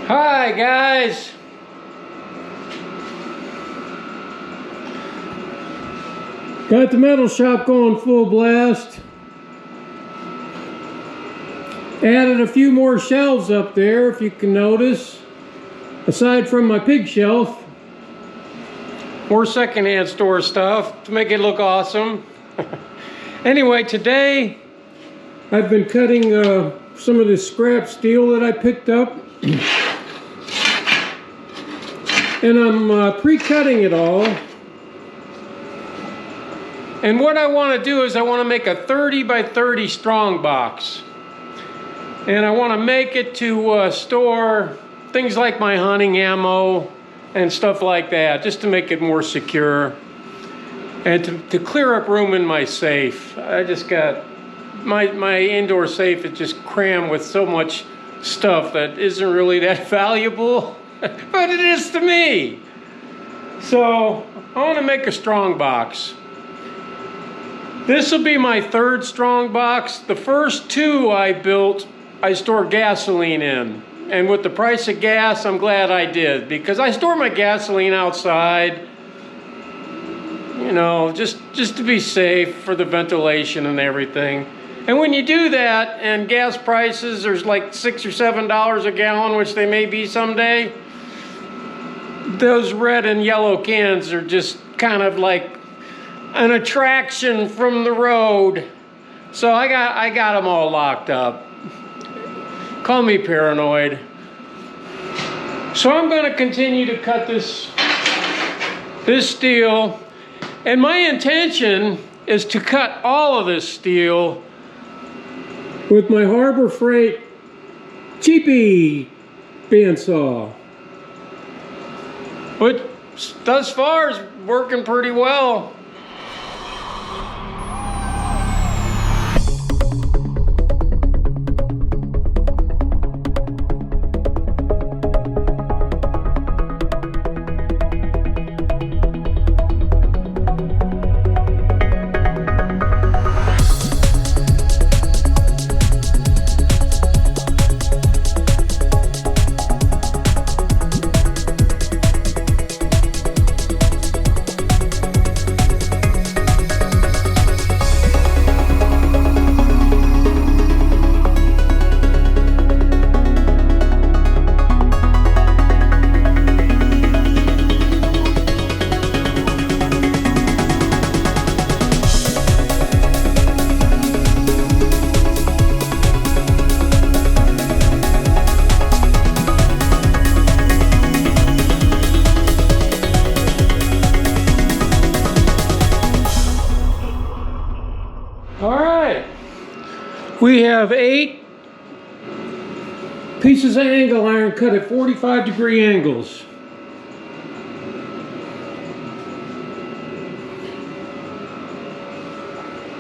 Hi guys! Got the metal shop going full blast. Added a few more shelves up there, if you can notice. Aside from my pig shelf. More secondhand store stuff to make it look awesome. Anyway, today I've been cutting some of this scrap steel that I picked up. And I'm pre-cutting it all. And what I want to do is I want to make a 30 by 30 strong box. And I want to make it to store things like my hunting ammo and stuff like that, just to make it more secure. And to clear up room in my safe. I just got, my indoor safe is just crammed with so much stuff that isn't really that valuable. But it is to me. So I want to make a strong box. This will be my third strong box. The first two I built, I stored gasoline in. And with the price of gas, I'm glad I did, because I store my gasoline outside, you know, just to be safe for the ventilation and everything. And when you do that, and gas prices, there's like $6 or $7 a gallon, which they may be someday, those red and yellow cans are just kind of like an attraction from the road. So I got them all locked up. Call me paranoid. So I'm going to continue to cut this steel. And my intention is to cut all of this steel with my Harbor Freight cheapy bandsaw. Which thus far is working pretty well. We have 8 pieces of angle iron cut at 45-degree angles.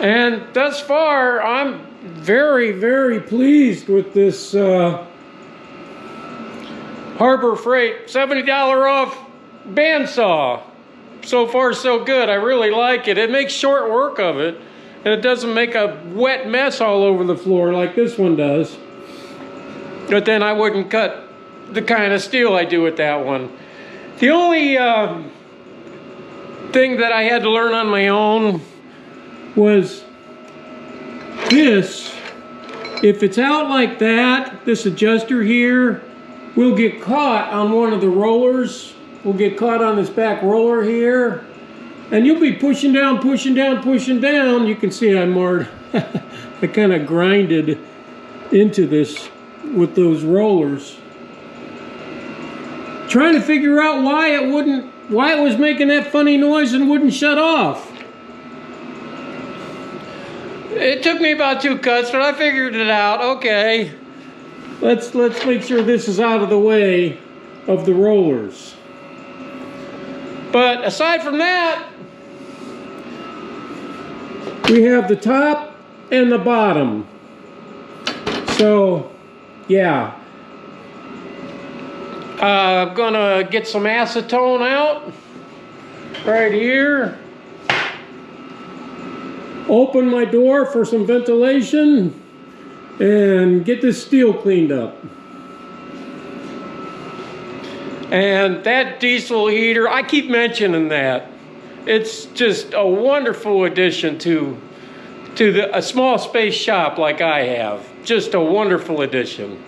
And thus far, I'm very, very pleased with this Harbor Freight $70 off bandsaw. So far, so good. I really like it. It makes short work of it. And it doesn't make a wet mess all over the floor like this one does. But then I wouldn't cut the kind of steel I do with that one. The only thing that I had to learn on my own was this. If it's out like that, this adjuster here will get caught on one of the rollers. Will get caught on this back roller here. And you'll be pushing down, pushing down, pushing down. You can see I marred, I kind of grinded into this with those rollers. Trying to figure out why it was making that funny noise and wouldn't shut off. It took me about 2 cuts, but I figured it out. Okay, let's make sure this is out of the way of the rollers. But aside from that, we have the top and the bottom. So, yeah. I'm gonna get some acetone out right here. Open my door for some ventilation and get this steel cleaned up. And that diesel heater, I keep mentioning that. It's just a wonderful addition to a small space shop like I have. Just a wonderful addition.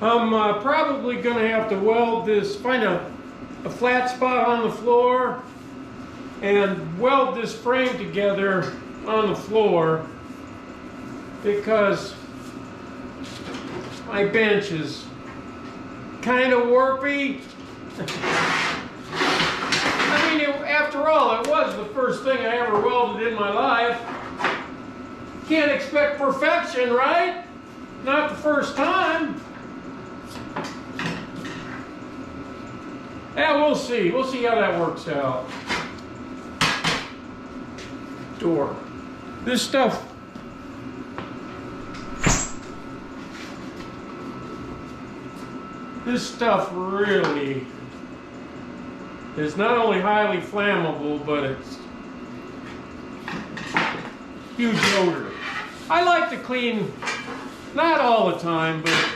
I'm probably going to have to weld this, find a flat spot on the floor and weld this frame together on the floor, because my bench is kind of warpy. I mean, after all, it was the first thing I ever welded in my life. Can't expect perfection, right? Not the first time. Yeah, we'll see. We'll see how that works out. Door. This stuff. This stuff really is not only highly flammable, but it's huge odor. I like to clean, not all the time, but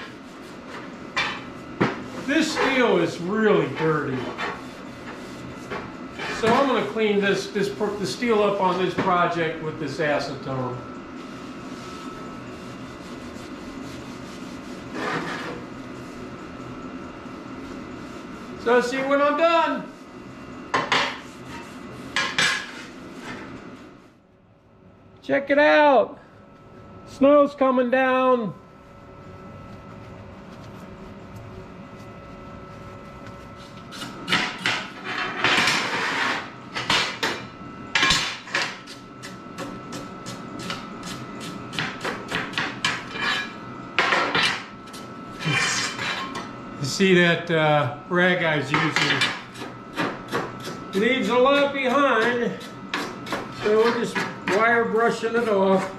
this steel is really dirty. So I'm going to clean the steel up on this project with this acetone. So see when I'm done. Check it out. Snow's coming down. See that rag I was using. It leaves a lot behind, so we're just wire brushing it off.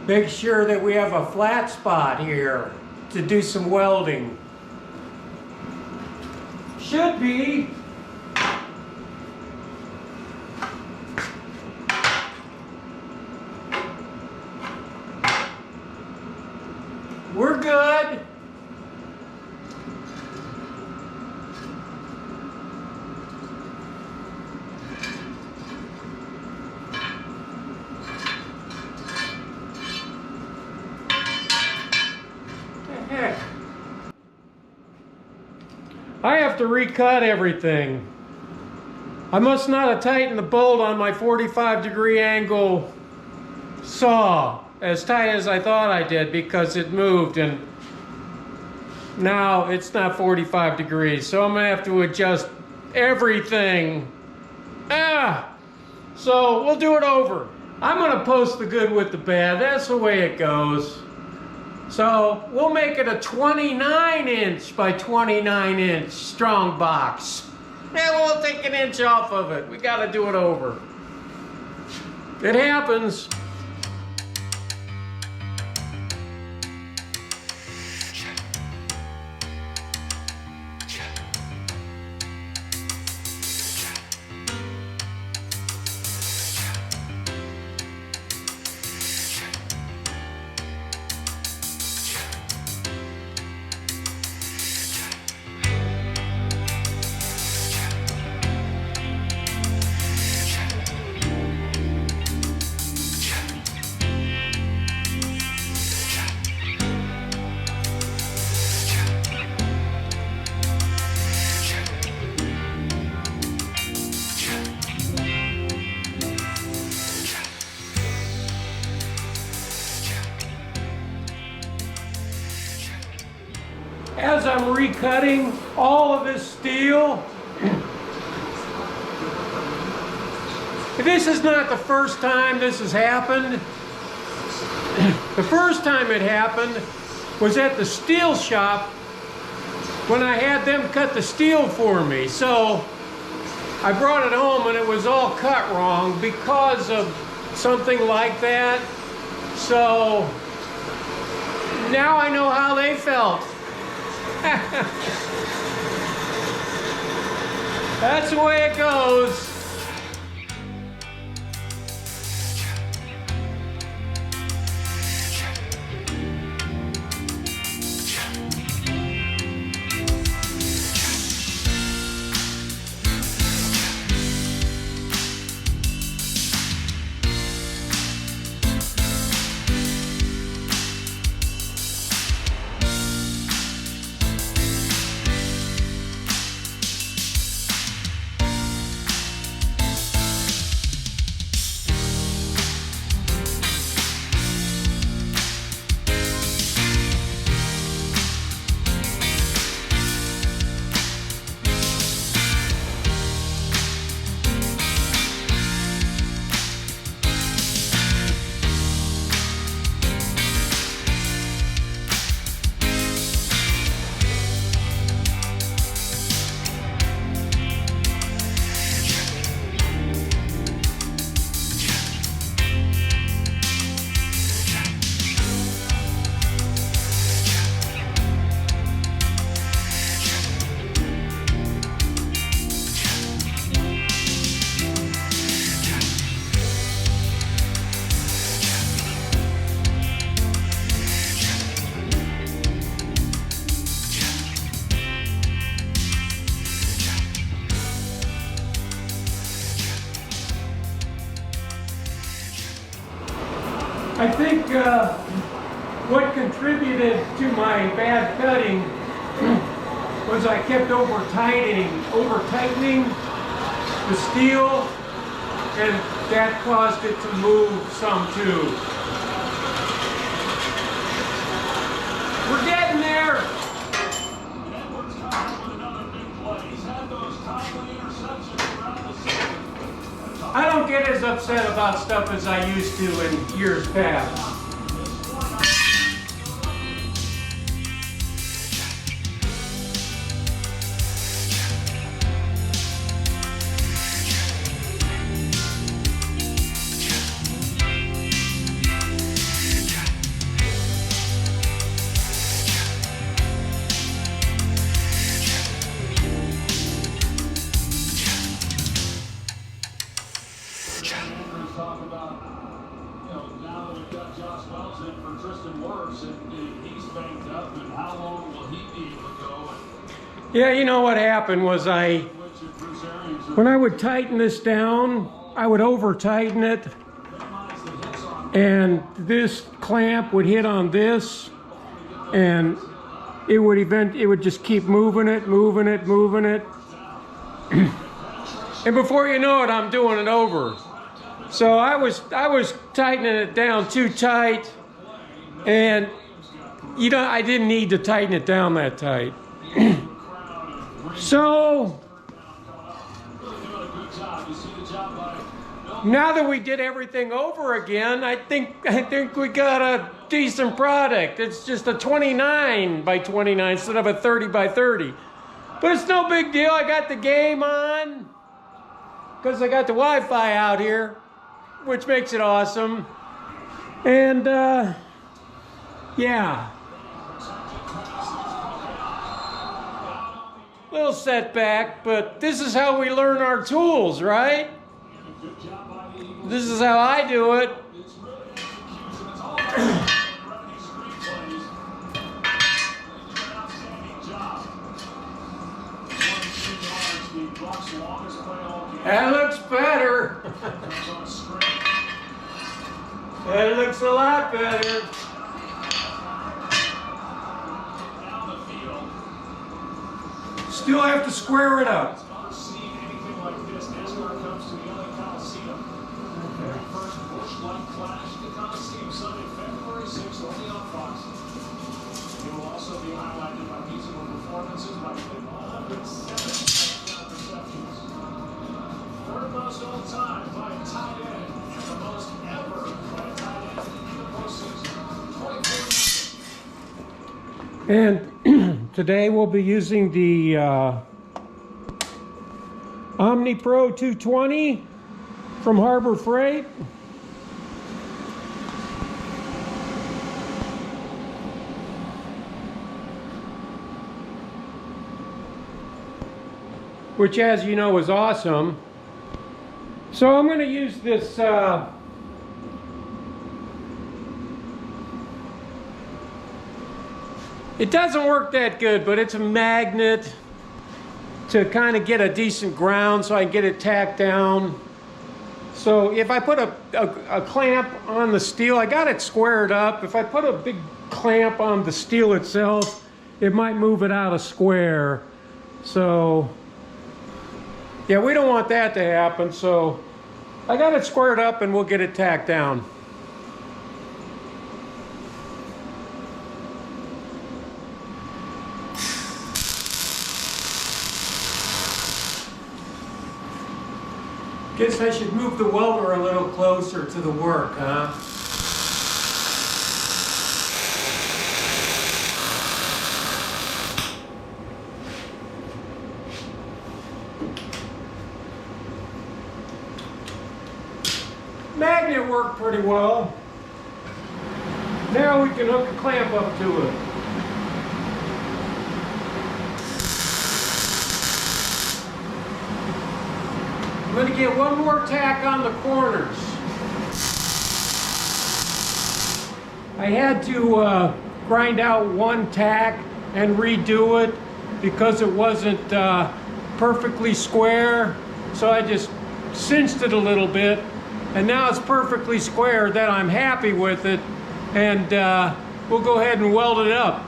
Make sure that we have a flat spot here to do some welding. Should be. We're good. I have to recut everything. I must not have tightened the bolt on my 45-degree angle saw as tight as I thought I did, because it moved and now it's not 45 degrees. So I'm gonna have to adjust everything. So we'll do it over. I'm gonna post the good with the bad. That's the way it goes. So we'll make it a 29-inch by 29-inch strong box. And we'll take an inch off of it. We got to do it over. It happens. As I'm recutting all of this steel, This is not the first time this has happened. The first time it happened was at the steel shop when I had them cut the steel for me. So I brought it home and it was all cut wrong because of something like that. So now I know how they felt. That's the way it goes. I think what contributed to my bad cutting was I kept over-tightening the steel, and that caused it to move some too. We're getting there. I don't get as upset about stuff as I used to in years past. Yeah, you know what happened was when I would tighten this down, I would over-tighten it, and this clamp would hit on this, and it would just keep moving it. And before you know it, I'm doing it over. So I was tightening it down too tight, and I didn't need to tighten it down that tight. So now that we did everything over again, I think we got a decent product. It's just a 29 by 29 instead of a 30 by 30. But it's no big deal. I got the game on because I got the Wi-Fi out here, which makes it awesome. And yeah. Little setback, but this is how we learn our tools, right? This is how I do it. That looks better. That looks a lot better. Still have to square it up. Third most all time by And today we'll be using the Omni Pro 220 from Harbor Freight. Which, as you know, is awesome. So I'm going to use this it doesn't work that good, but it's a magnet to kind of get a decent ground so I can get it tacked down. So if I put a clamp on the steel, I got it squared up. If I put a big clamp on the steel itself, it might move it out of square. So yeah, we don't want that to happen, so I got it squared up and we'll get it tacked down. Guess I should move the welder a little closer to the work, huh? Magnet worked pretty well. Now we can hook a clamp up to it. I'm going to get one more tack on the corners. I had to grind out one tack and redo it because it wasn't perfectly square. So I just cinched it a little bit. And now it's perfectly square, that I'm happy with it, and we'll go ahead and weld it up.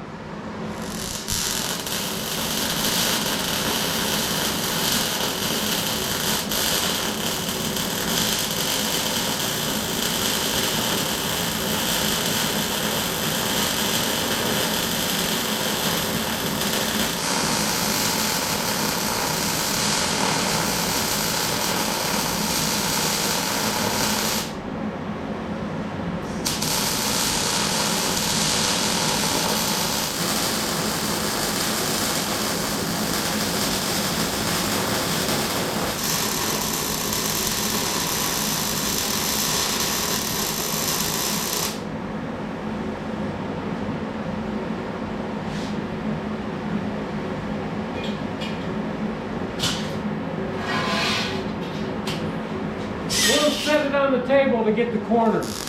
We'll set it on the table to get the corners.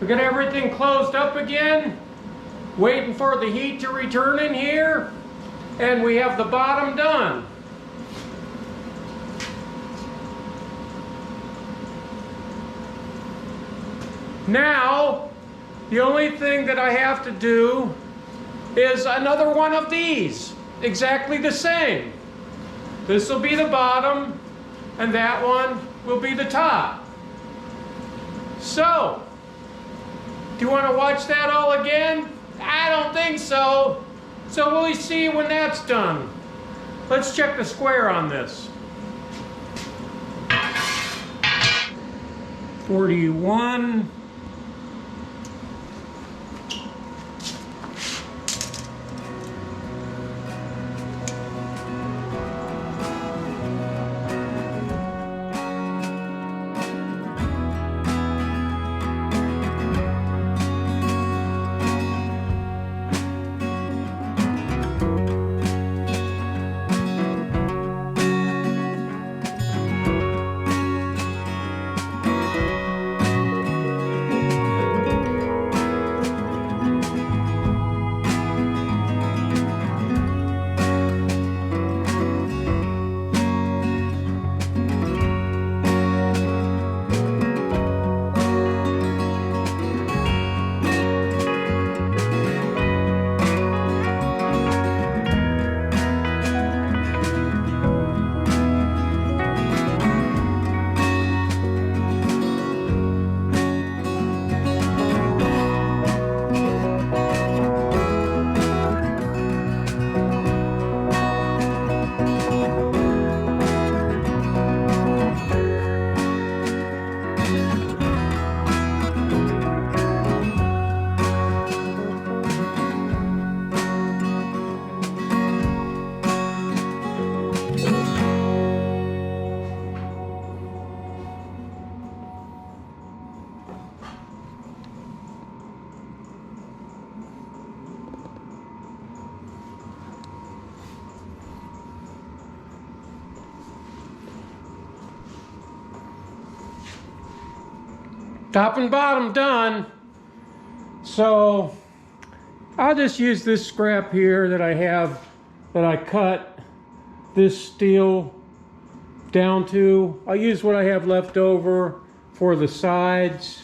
We got everything closed up again, waiting for the heat to return in here, and we have the bottom done. Now, the only thing that I have to do is another one of these. exactly the same. This will be the bottom, and that one will be the top. So, do you want to watch that all again? I don't think so. So we'll see when that's done. Let's check the square on this. 41. Top and bottom done. So I'll just use this scrap here that I have, that I cut this steel down to. I'll use what I have left over for the sides.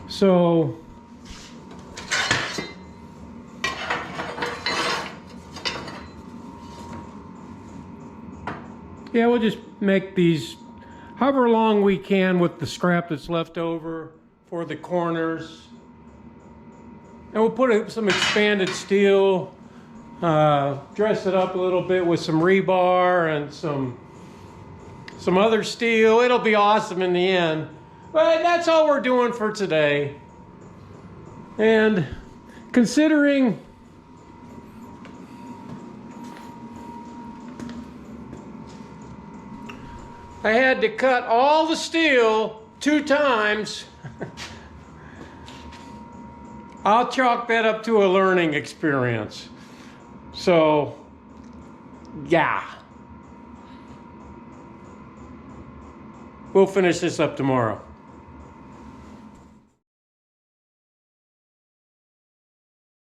So yeah, we'll just make these however long we can with the scrap that's left over for the corners. And we'll put some expanded steel, dress it up a little bit with some rebar and some other steel. It'll be awesome in the end. But that's all we're doing for today. And considering I had to cut all the steel 2 times, I'll chalk that up to a learning experience. So, yeah. We'll finish this up tomorrow.